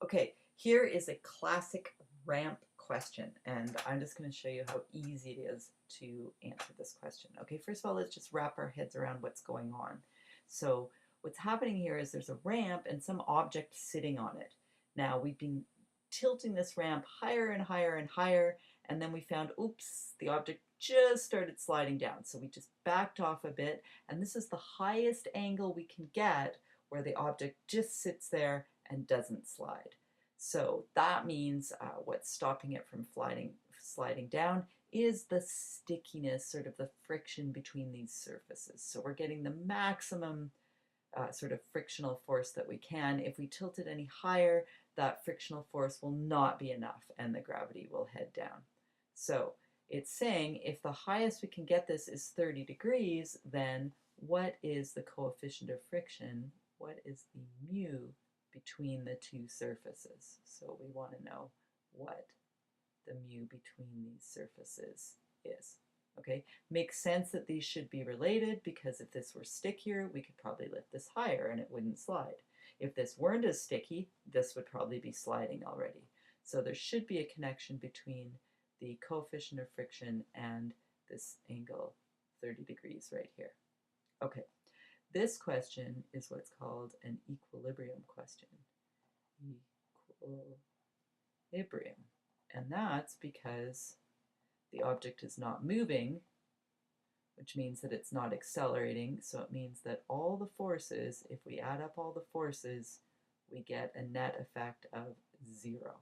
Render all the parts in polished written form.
Okay, here is a classic ramp question, and I'm just going to show you how easy it is to answer this question. Okay, first of all, let's just wrap our heads around what's going on. So what's happening here is there's a ramp and some object sitting on it. Now we've been tilting this ramp higher and higher and higher, and then we found, oops, the object just started sliding down. So we just backed off a bit, and this is the highest angle we can get where the object just sits there and doesn't slide. So that means what's stopping it from sliding down is the stickiness, sort of the friction between these surfaces. So we're getting the maximum sort of frictional force that we can. If we tilt it any higher, that frictional force will not be enough and the gravity will head down. So it's saying if the highest we can get this is 30 degrees, then what is the coefficient of friction? What is the mu between the two surfaces? So we want to know what the mu between these surfaces is. Okay, makes sense that these should be related because if this were stickier, we could probably lift this higher and it wouldn't slide. If this weren't as sticky, this would probably be sliding already. So there should be a connection between the coefficient of friction and this angle 30 degrees right here. Okay, this question is what's called an equilibrium question. Equilibrium. And that's because the object is not moving, which means that it's not accelerating. So it means that all the forces, if we add up all the forces, we get a net effect of 0.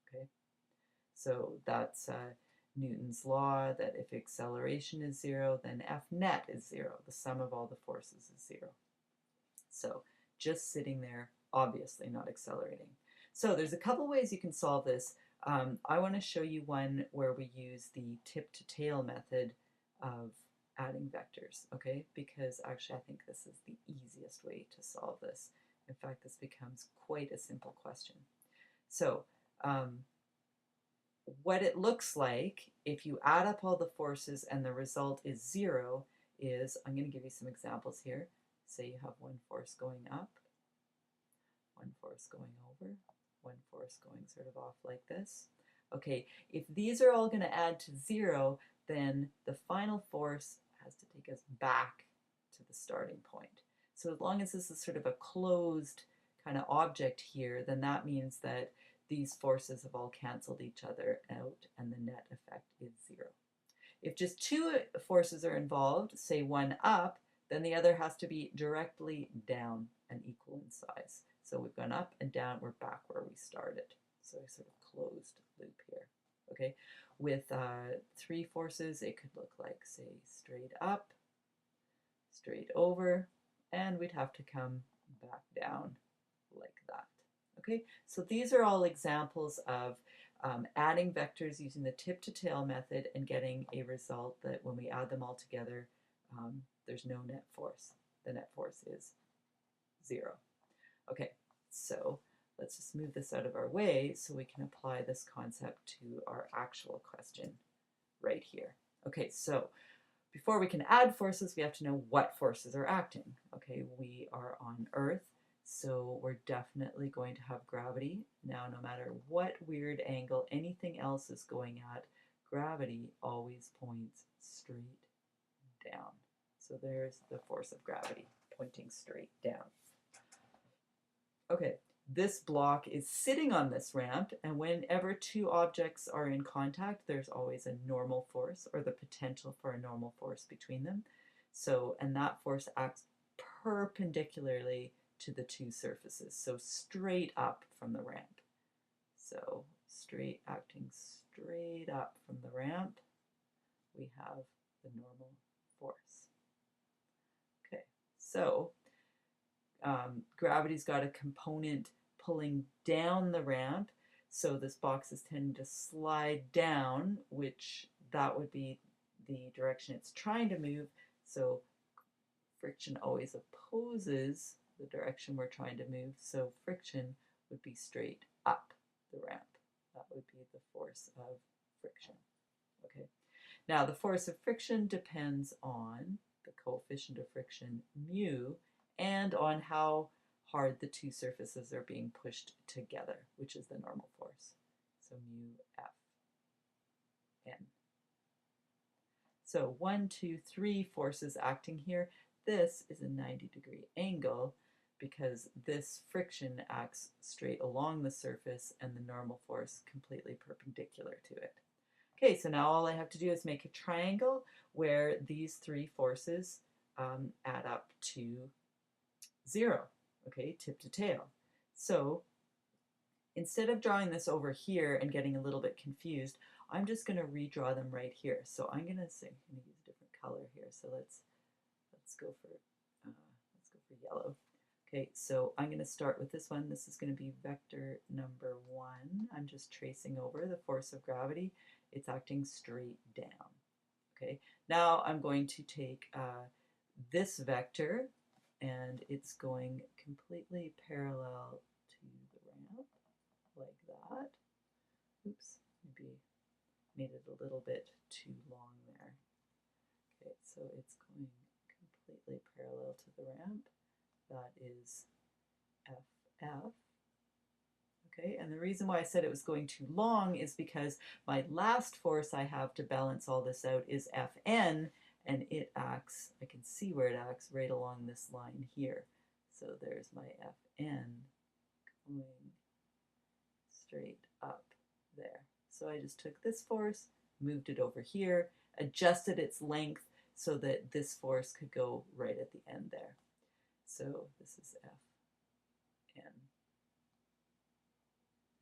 Okay, so that's Newton's law that if acceleration is 0, then F net is 0. The sum of all the forces is 0. So just sitting there, obviously not accelerating. So there's a couple ways you can solve this. I want to show you one where we use the tip to tail method of adding vectors, okay? Because actually I think this is the easiest way to solve this. In fact, this becomes quite a simple question. So what it looks like if you add up all the forces and the result is 0 is, I'm going to give you some examples here. Say you have one force going up, one force going over, one force going sort of off like this. Okay, if these are all going to add to 0, then the final force has to take us back to the starting point. So as long as this is sort of a closed kind of object here, then that means that these forces have all canceled each other out and the net effect is 0. If just two forces are involved, say one up, then the other has to be directly down and equal in size. So we've gone up and down, we're back where we started. So a sort of closed loop here. Okay, with three forces, it could look like, say, straight up, straight over, and we'd have to come back down like that. Okay, so these are all examples of adding vectors using the tip to tail method and getting a result that when we add them all together, there's no net force. The net force is 0. Okay, so let's just move this out of our way so we can apply this concept to our actual question right here. Okay, so before we can add forces, we have to know what forces are acting. Okay, we are on Earth, so we're definitely going to have gravity. Now, no matter what weird angle anything else is going at, gravity always points straight down. So there's the force of gravity pointing straight down. Okay, this block is sitting on this ramp, and whenever two objects are in contact, there's always a normal force or the potential for a normal force between them. So, and that force acts perpendicularly to the two surfaces, so straight up from the ramp. So, acting straight up from the ramp, we have the normal force. Okay, so gravity's got a component pulling down the ramp, so this box is tending to slide down, which that would be the direction it's trying to move. So friction always opposes the direction we're trying to move, so friction would be straight up the ramp. That would be the force of friction. Okay. Now the force of friction depends on the coefficient of friction mu and on how hard the two surfaces are being pushed together, which is the normal force. So mu Fn. So 1, 2, 3 forces acting here. This is a 90-degree angle because this friction acts straight along the surface and the normal force completely perpendicular to it. Okay, so now all I have to do is make a triangle where these three forces add up to 0, okay, tip to tail. So instead of drawing this over here and getting a little bit confused, I'm just going to redraw them right here. So I'm going to use a different color here. So let's go for yellow. Okay, so I'm going to start with this one. This is going to be vector number 1. I'm just tracing over the force of gravity. It's acting straight down. Okay, now I'm going to take this vector, and it's going completely parallel to the ramp, like that. Oops, maybe made it a little bit too long there. Okay, so it's going completely parallel to the ramp. That is FF. Okay, and the reason why I said it was going too long is because my last force I have to balance all this out is Fn, and it acts, I can see where it acts right along this line here. So there's my Fn going straight up there. So I just took this force, moved it over here, adjusted its length so that this force could go right at the end there. So this is Fn,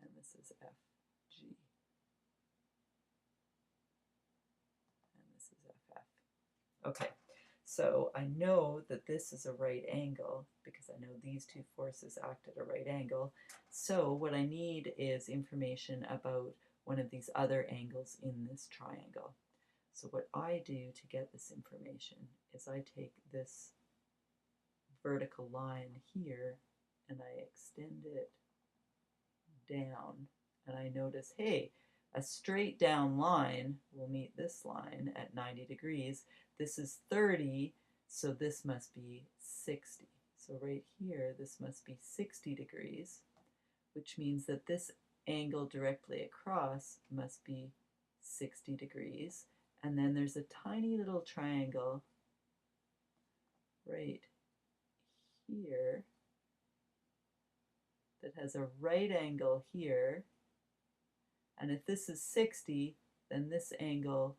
and this is Fg, and this is Ff. Okay, so I know that this is a right angle because I know these two forces act at a right angle. So what I need is information about one of these other angles in this triangle. So what I do to get this information is I take this vertical line here and I extend it down, and I notice, hey, a straight down line will meet this line at 90 degrees. This is 30, so this must be 60. So right here, this must be 60 degrees, which means that this angle directly across must be 60 degrees. And then there's a tiny little triangle right here that has a right angle here. And if this is 60, then this angle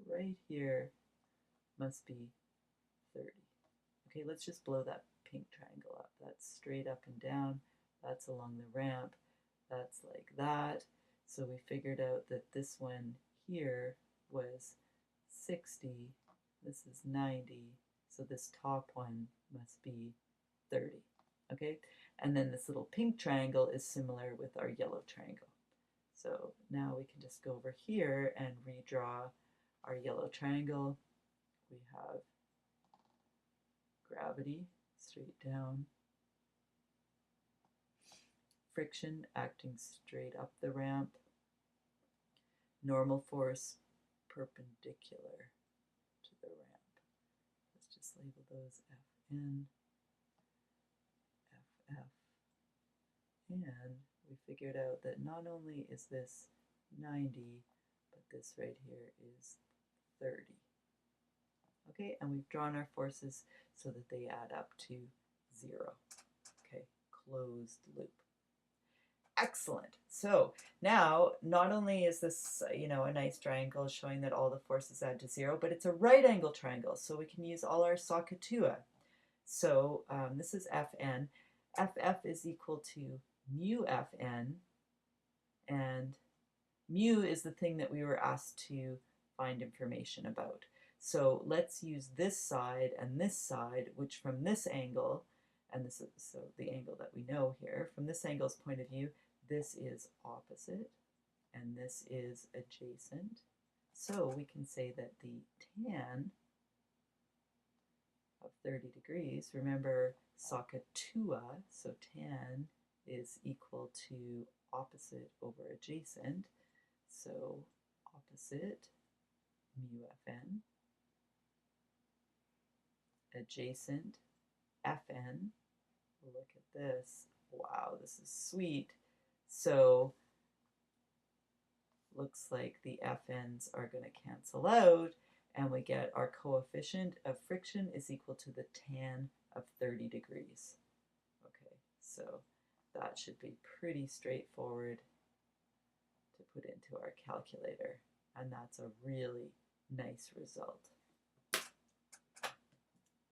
right here must be 30. Okay, let's just blow that pink triangle up. That's straight up and down. That's along the ramp. That's like that. So we figured out that this one here was 60. This is 90. So this top one must be 30. Okay, and then this little pink triangle is similar with our yellow triangle. So now we can just go over here and redraw our yellow triangle. We have gravity straight down, friction acting straight up the ramp, normal force perpendicular to the ramp. Let's just label those Fn, Ff, and we figured out that not only is this 90, but this right here is 30. Okay, and we've drawn our forces so that they add up to 0. Okay, closed loop. Excellent. So now, not only is this, a nice triangle showing that all the forces add to 0, but it's a right angle triangle, so we can use all our SOHCAHTOA. So this is Fn. Ff is equal to mu Fn, and mu is the thing that we were asked to find information about. So let's use this side and this side, which from this angle, and this is so the angle that we know here, from this angle's point of view, this is opposite and this is adjacent. So we can say that the tan of 30 degrees, remember SOHCAHTOA, so tan is equal to opposite over adjacent. So opposite mu Fn, adjacent Fn, Look at this. Wow, this is sweet. So looks like the FNs are going to cancel out, and we get our coefficient of friction is equal to the tan of 30 degrees. Okay, so that should be pretty straightforward to put into our calculator, and that's a really nice result.